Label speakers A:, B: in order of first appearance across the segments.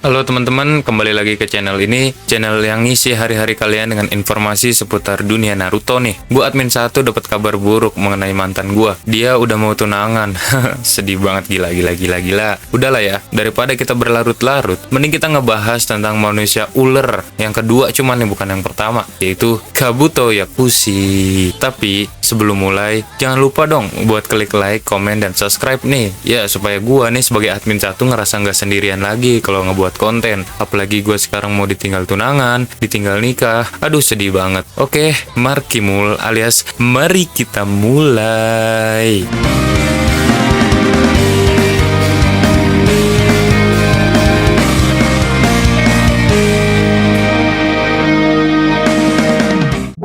A: Halo teman-teman, kembali lagi ke channel ini, channel yang ngisi hari-hari kalian dengan informasi seputar dunia Naruto nih. Gua admin 1 dapat kabar buruk mengenai mantan gua. Dia udah mau tunangan. Sedih banget, gila. Udahlah ya, daripada kita berlarut-larut, mending kita ngebahas tentang manusia ular yang kedua, cuman yang bukan yang pertama, yaitu Kabuto Yakushi. Tapi sebelum mulai, jangan lupa dong buat klik like, komen, dan subscribe nih. Ya, supaya gua nih sebagai admin 1 ngerasa nggak sendirian lagi kalau ngebuat konten. Apalagi gue sekarang mau ditinggal tunangan, ditinggal nikah. Aduh, sedih banget. Oke, Markimul alias mari kita mulai.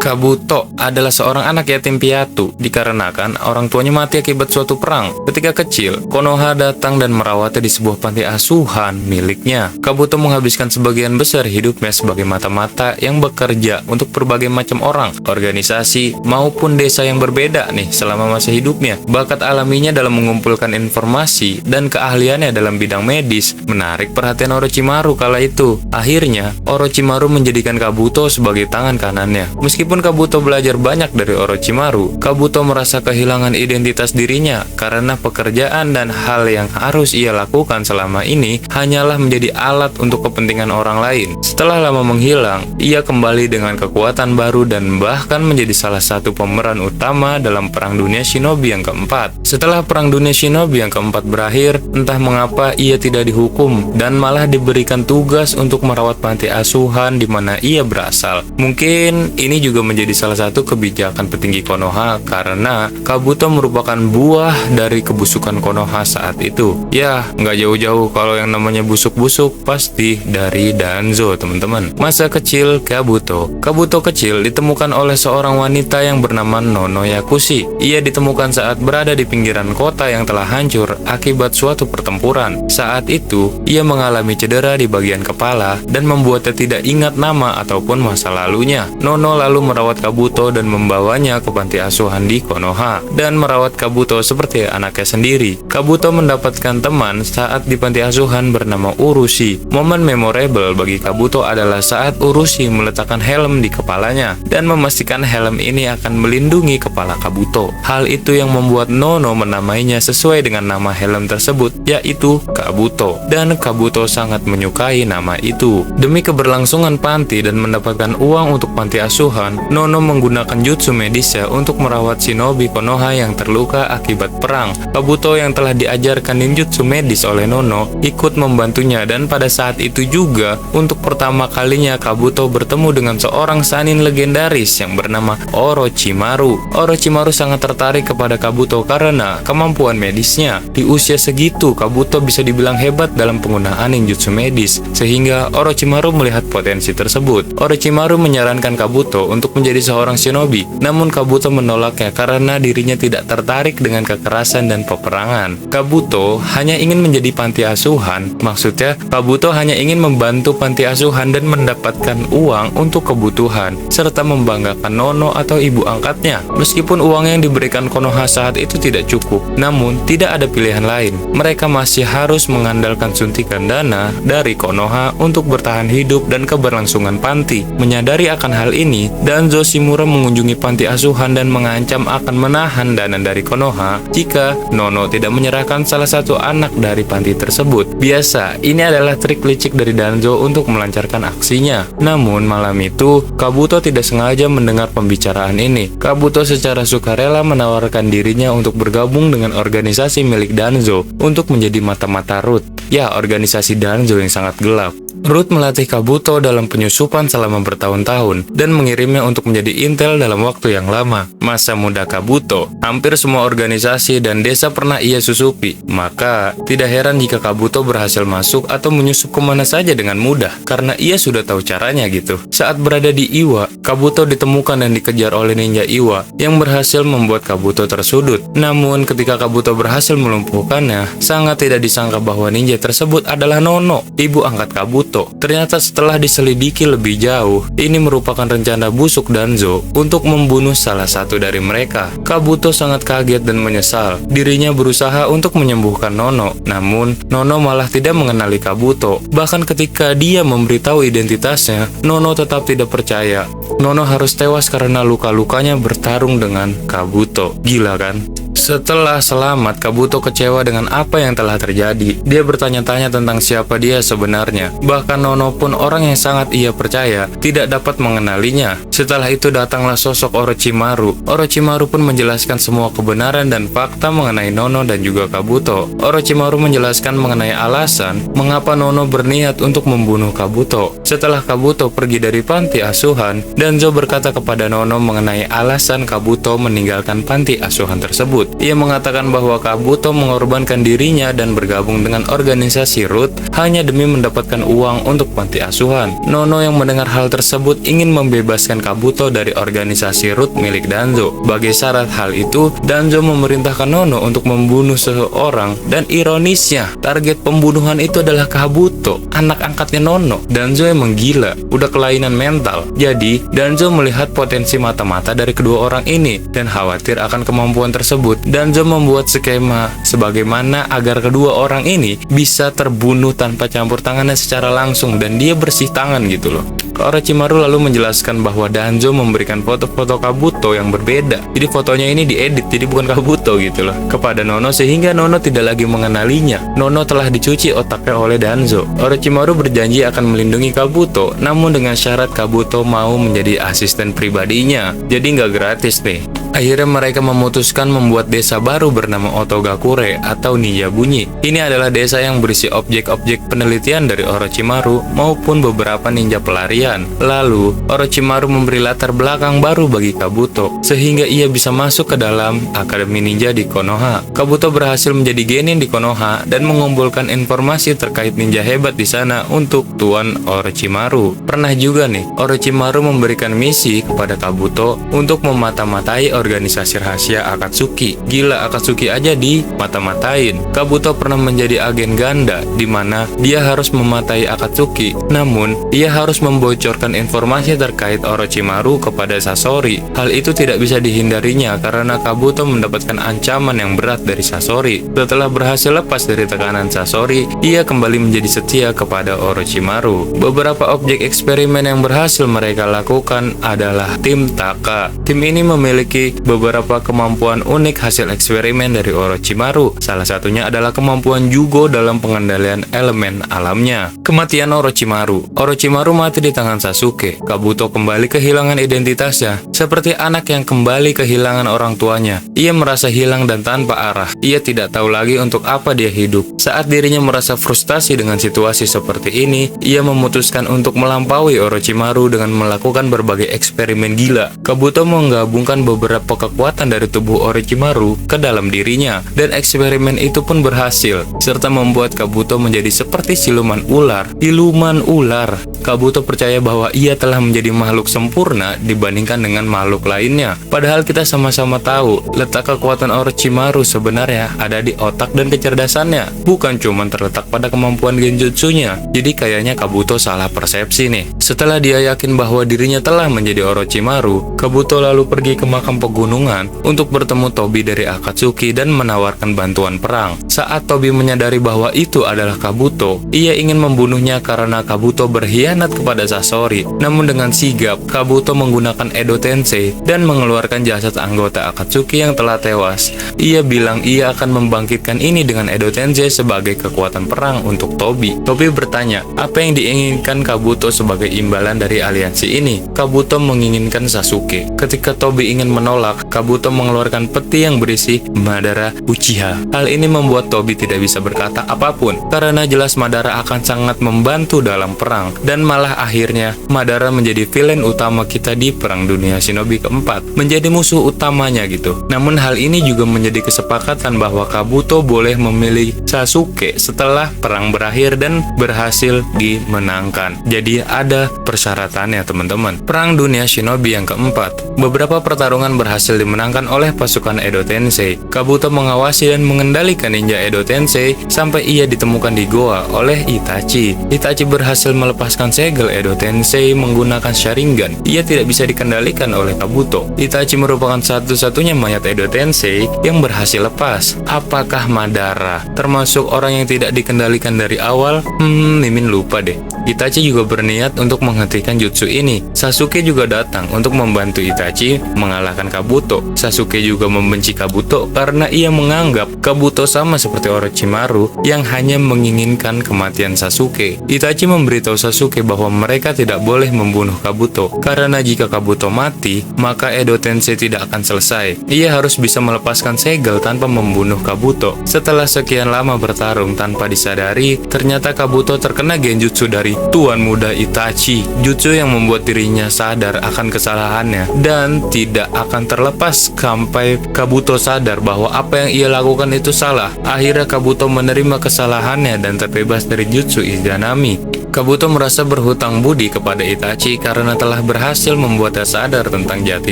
A: Kabuto adalah seorang anak yatim piatu dikarenakan orang tuanya mati akibat suatu perang. Ketika kecil, Konoha datang dan merawatnya di sebuah panti asuhan miliknya. Kabuto menghabiskan sebagian besar hidupnya sebagai mata-mata yang bekerja untuk berbagai macam orang, organisasi, maupun desa yang berbeda nih selama masa hidupnya. Bakat alaminya dalam mengumpulkan informasi dan keahliannya dalam bidang medis menarik perhatian Orochimaru kala itu. Akhirnya, Orochimaru menjadikan Kabuto sebagai tangan kanannya. Meskipun Kabuto belajar banyak dari Orochimaru, Kabuto merasa kehilangan identitas dirinya karena pekerjaan dan hal yang harus ia lakukan selama ini hanyalah menjadi alat untuk kepentingan orang lain. Setelah lama menghilang, ia kembali dengan kekuatan baru dan bahkan menjadi salah satu pemeran utama dalam Perang Dunia Shinobi yang keempat. Setelah Perang Dunia Shinobi yang keempat berakhir, entah mengapa ia tidak dihukum dan malah diberikan tugas untuk merawat panti asuhan di mana ia berasal. Mungkin ini juga menjadi salah satu kebijakan petinggi Konoha karena Kabuto merupakan buah dari kebusukan Konoha saat itu. Ya, nggak jauh-jauh kalau yang namanya busuk-busuk pasti dari Danzo, teman-teman. Masa kecil Kabuto. Kabuto kecil ditemukan oleh seorang wanita yang bernama Nono Yakushi. Ia ditemukan saat berada di pinggiran kota yang telah hancur akibat suatu pertempuran. Saat itu, ia mengalami cedera di bagian kepala dan membuatnya tidak ingat nama ataupun masa lalunya. Nono lalu merawat Kabuto dan membawanya ke panti asuhan di Konoha dan merawat Kabuto seperti anaknya sendiri. Kabuto mendapatkan teman saat di panti asuhan bernama Urushi. Momen memorable bagi Kabuto adalah saat Urushi meletakkan helm di kepalanya dan memastikan helm ini akan melindungi kepala Kabuto. Hal itu yang membuat Nono menamainya sesuai dengan nama helm tersebut, yaitu Kabuto, dan Kabuto sangat menyukai nama itu. Demi keberlangsungan panti dan mendapatkan uang untuk panti asuhan, Nono menggunakan jutsu medisnya untuk merawat shinobi Konoha yang terluka akibat perang. Kabuto yang telah diajarkan ninjutsu medis oleh Nono ikut membantunya dan pada saat itu juga untuk pertama kalinya Kabuto bertemu dengan seorang sanin legendaris yang bernama Orochimaru. Orochimaru sangat tertarik kepada Kabuto karena kemampuan medisnya. Di usia segitu, Kabuto bisa dibilang hebat dalam penggunaan ninjutsu medis sehingga Orochimaru melihat potensi tersebut. Orochimaru menyarankan Kabuto untuk menjadi seorang shinobi, namun Kabuto menolaknya karena dirinya tidak tertarik dengan kekerasan dan peperangan. Kabuto hanya ingin menjadi panti asuhan, maksudnya Kabuto hanya ingin membantu panti asuhan dan mendapatkan uang untuk kebutuhan, serta membanggakan Nono atau ibu angkatnya. Meskipun uang yang diberikan Konoha saat itu tidak cukup, namun tidak ada pilihan lain. Mereka masih harus mengandalkan suntikan dana dari Konoha untuk bertahan hidup dan keberlangsungan panti. Menyadari akan hal ini, Danzo Shimura mengunjungi panti asuhan dan mengancam akan menahan dana dari Konoha jika Nono tidak menyerahkan salah satu anak dari panti tersebut. Biasa, ini adalah trik licik dari Danzo untuk melancarkan aksinya. Namun malam itu, Kabuto tidak sengaja mendengar pembicaraan ini. Kabuto secara sukarela menawarkan dirinya untuk bergabung dengan organisasi milik Danzo untuk menjadi mata-mata Root. Ya, organisasi Danzo yang sangat gelap. Root melatih Kabuto dalam penyusupan selama bertahun-tahun dan mengirimnya untuk menjadi intel dalam waktu yang lama. Masa muda Kabuto, hampir semua organisasi dan desa pernah ia susupi. Maka, tidak heran jika Kabuto berhasil masuk atau menyusup kemana saja dengan mudah, karena ia sudah tahu caranya gitu. Saat berada di Iwa, Kabuto ditemukan dan dikejar oleh ninja Iwa yang berhasil membuat Kabuto tersudut. Namun, ketika Kabuto berhasil melumpuhkannya, sangat tidak disangka bahwa ninja tersebut adalah Nono, ibu angkat Kabuto. Kabuto. Ternyata setelah diselidiki lebih jauh, ini merupakan rencana busuk Danzo untuk membunuh salah satu dari mereka. Kabuto sangat kaget dan menyesal. Dirinya berusaha untuk menyembuhkan Nono, namun Nono malah tidak mengenali Kabuto. Bahkan ketika dia memberitahu identitasnya, Nono tetap tidak percaya. Nono harus tewas karena luka-lukanya bertarung dengan Kabuto. Gila kan? Setelah selamat, Kabuto kecewa dengan apa yang telah terjadi. Dia bertanya-tanya tentang siapa dia sebenarnya. Bahkan Nono pun, orang yang sangat ia percaya, tidak dapat mengenalinya. Setelah itu datanglah sosok Orochimaru. Orochimaru pun menjelaskan semua kebenaran dan fakta mengenai Nono dan juga Kabuto. Orochimaru menjelaskan mengenai alasan mengapa Nono berniat untuk membunuh Kabuto. Setelah Kabuto pergi dari panti asuhan, Danzo berkata kepada Nono mengenai alasan Kabuto meninggalkan panti asuhan tersebut. Ia mengatakan bahwa Kabuto mengorbankan dirinya dan bergabung dengan organisasi Root hanya demi mendapatkan uang untuk panti asuhan. Nono yang mendengar hal tersebut ingin membebaskan Kabuto dari organisasi Root milik Danzo. Sebagai syarat hal itu, Danzo memerintahkan Nono untuk membunuh seseorang, dan ironisnya, target pembunuhan itu adalah Kabuto, anak angkatnya Nono. Danzo emang gila, udah kelainan mental. Jadi, Danzo melihat potensi mata-mata dari kedua orang ini dan khawatir akan kemampuan tersebut. Danzo membuat skema sebagaimana agar kedua orang ini bisa terbunuh tanpa campur tangannya secara langsung dan dia bersih tangan gitu loh. Orochimaru lalu menjelaskan bahwa Danzo memberikan foto-foto Kabuto yang berbeda. Jadi fotonya ini diedit, jadi bukan Kabuto gitu loh, kepada Nono sehingga Nono tidak lagi mengenalinya. Nono telah dicuci otaknya oleh Danzo. Orochimaru berjanji akan melindungi Kabuto, namun dengan syarat Kabuto mau menjadi asisten pribadinya. Jadi nggak gratis nih. Akhirnya mereka memutuskan membuat desa baru bernama Otogakure atau Ninja Bunyi. Ini adalah desa yang berisi objek-objek penelitian dari Orochimaru maupun beberapa ninja pelarian. Lalu, Orochimaru memberi latar belakang baru bagi Kabuto, sehingga ia bisa masuk ke dalam Akademi Ninja di Konoha. Kabuto berhasil menjadi genin di Konoha dan mengumpulkan informasi terkait ninja hebat di sana untuk Tuan Orochimaru. Pernah juga nih, Orochimaru memberikan misi kepada Kabuto untuk memata-matai organisasi rahasia Akatsuki. Gila, Akatsuki aja di mata-matain. Kabuto pernah menjadi agen ganda, di mana dia harus mematai Akatsuki. Namun, ia harus membocorkan informasi terkait Orochimaru kepada Sasori. Hal itu tidak bisa dihindarinya karena Kabuto mendapatkan ancaman yang berat dari Sasori. Setelah berhasil lepas dari tekanan Sasori, ia kembali menjadi setia kepada Orochimaru. Beberapa objek eksperimen yang berhasil mereka lakukan adalah tim Taka. Tim ini memiliki beberapa kemampuan unik hasil eksperimen dari Orochimaru. Salah satunya adalah kemampuan Jugo dalam pengendalian elemen alamnya. Kematian Orochimaru. Orochimaru mati di tangan Sasuke. Kabuto kembali kehilangan identitasnya, seperti anak yang kembali kehilangan orang tuanya. Ia merasa hilang dan tanpa arah. Ia tidak tahu lagi untuk apa dia hidup. Saat dirinya merasa frustasi dengan situasi seperti ini, ia memutuskan untuk melampaui Orochimaru dengan melakukan berbagai eksperimen gila. Kabuto menggabungkan beberapa kekuatan dari tubuh Orochimaru ke dalam dirinya, dan eksperimen itu pun berhasil, serta membuat Kabuto menjadi seperti siluman ular. Siluman ular. Kabuto percaya bahwa ia telah menjadi makhluk sempurna dibandingkan dengan makhluk lainnya. Padahal kita sama-sama tahu, letak kekuatan Orochimaru sebenarnya ada di otak dan kecerdasannya, bukan cuma terletak pada kemampuan genjutsunya. Jadi kayaknya Kabuto salah persepsi nih. Setelah dia yakin bahwa dirinya telah menjadi Orochimaru, Kabuto lalu pergi ke makam pegunungan untuk bertemu Tobi dari Akatsuki dan menawarkan bantuan perang. Saat Tobi menyadari bahwa itu adalah Kabuto, ia ingin membunuhnya karena Kabuto berkhianat kepada Sasori. Namun dengan sigap, Kabuto menggunakan Edo Tensei dan mengeluarkan jasad anggota Akatsuki yang telah tewas. Ia bilang ia akan membangkitkan ini dengan Edo Tensei sebagai kekuatan perang untuk Tobi. Tobi bertanya, apa yang diinginkan Kabuto sebagai imbalan dari aliansi ini? Kabuto menginginkan Sasuke. Ketika Tobi ingin menolak, Kabuto mengeluarkan peti yang berisi Madara Uchiha. Hal ini membuat Tobi tidak bisa berkata apapun, karena jelas Madara akan sangat membantu dalam perang, dan malah akhirnya Madara menjadi villain utama kita di Perang Dunia Shinobi keempat, menjadi musuh utamanya gitu. Namun hal ini juga menjadi kesepakatan bahwa Kabuto boleh memilih Sasuke setelah perang berakhir dan berhasil dimenangkan. Jadi ada persyaratannya teman-teman. Perang Dunia Shinobi yang keempat. Beberapa pertarungan berhasil berhasil dimenangkan oleh pasukan Edo Tensei. Kabuto mengawasi dan mengendalikan ninja Edo Tensei sampai ia ditemukan di goa oleh Itachi. Itachi berhasil melepaskan segel Edo Tensei menggunakan Sharingan. Ia tidak bisa dikendalikan oleh Kabuto. Itachi merupakan satu-satunya mayat Edo Tensei yang berhasil lepas. Apakah Madara termasuk orang yang tidak dikendalikan dari awal? Mimin lupa deh. Itachi juga berniat untuk menghentikan jutsu ini. Sasuke juga datang untuk membantu Itachi mengalahkan Kabuto. Sasuke juga membenci Kabuto karena ia menganggap Kabuto sama seperti Orochimaru yang hanya menginginkan kematian Sasuke. Itachi memberitahu Sasuke bahwa mereka tidak boleh membunuh Kabuto karena jika Kabuto mati, maka Edo Tensei tidak akan selesai. Ia harus bisa melepaskan segel tanpa membunuh Kabuto. Setelah sekian lama bertarung tanpa disadari, ternyata Kabuto terkena genjutsu dari Tuan Muda Itachi. Jutsu yang membuat dirinya sadar akan kesalahannya dan tidak akan terlepas sampai Kabuto sadar bahwa apa yang ia lakukan itu salah. Akhirnya Kabuto menerima kesalahannya dan terbebas dari jutsu Izanami. Kabuto merasa berhutang budi kepada Itachi karena telah berhasil membuatnya sadar tentang jati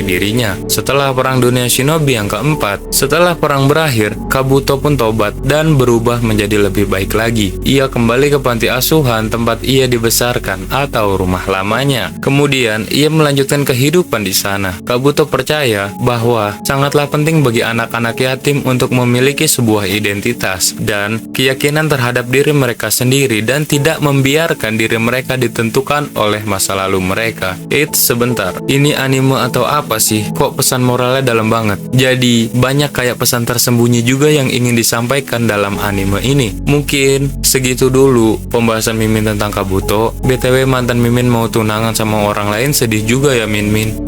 A: dirinya. Setelah Perang Dunia Shinobi yang keempat, setelah perang berakhir, Kabuto pun tobat dan berubah menjadi lebih baik lagi. Ia kembali ke panti asuhan tempat ia dibesarkan atau rumah lamanya. Kemudian, ia melanjutkan kehidupan di sana. Kabuto percaya bahwa sangatlah penting bagi anak-anak yatim untuk memiliki sebuah identitas dan keyakinan terhadap diri mereka sendiri dan tidak membiarkan diri mereka ditentukan oleh masa lalu mereka. Sebentar, ini anime atau apa sih? Kok pesan moralnya dalam banget? Jadi, banyak kayak pesan tersembunyi juga yang ingin disampaikan dalam anime ini. Mungkin segitu dulu pembahasan Mimin tentang Kabuto. BTW mantan Mimin mau tunangan sama orang lain, sedih juga ya Min.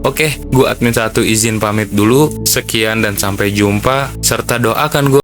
A: Oke, gua admin 1 izin pamit dulu. Sekian dan sampai jumpa, serta doakan gua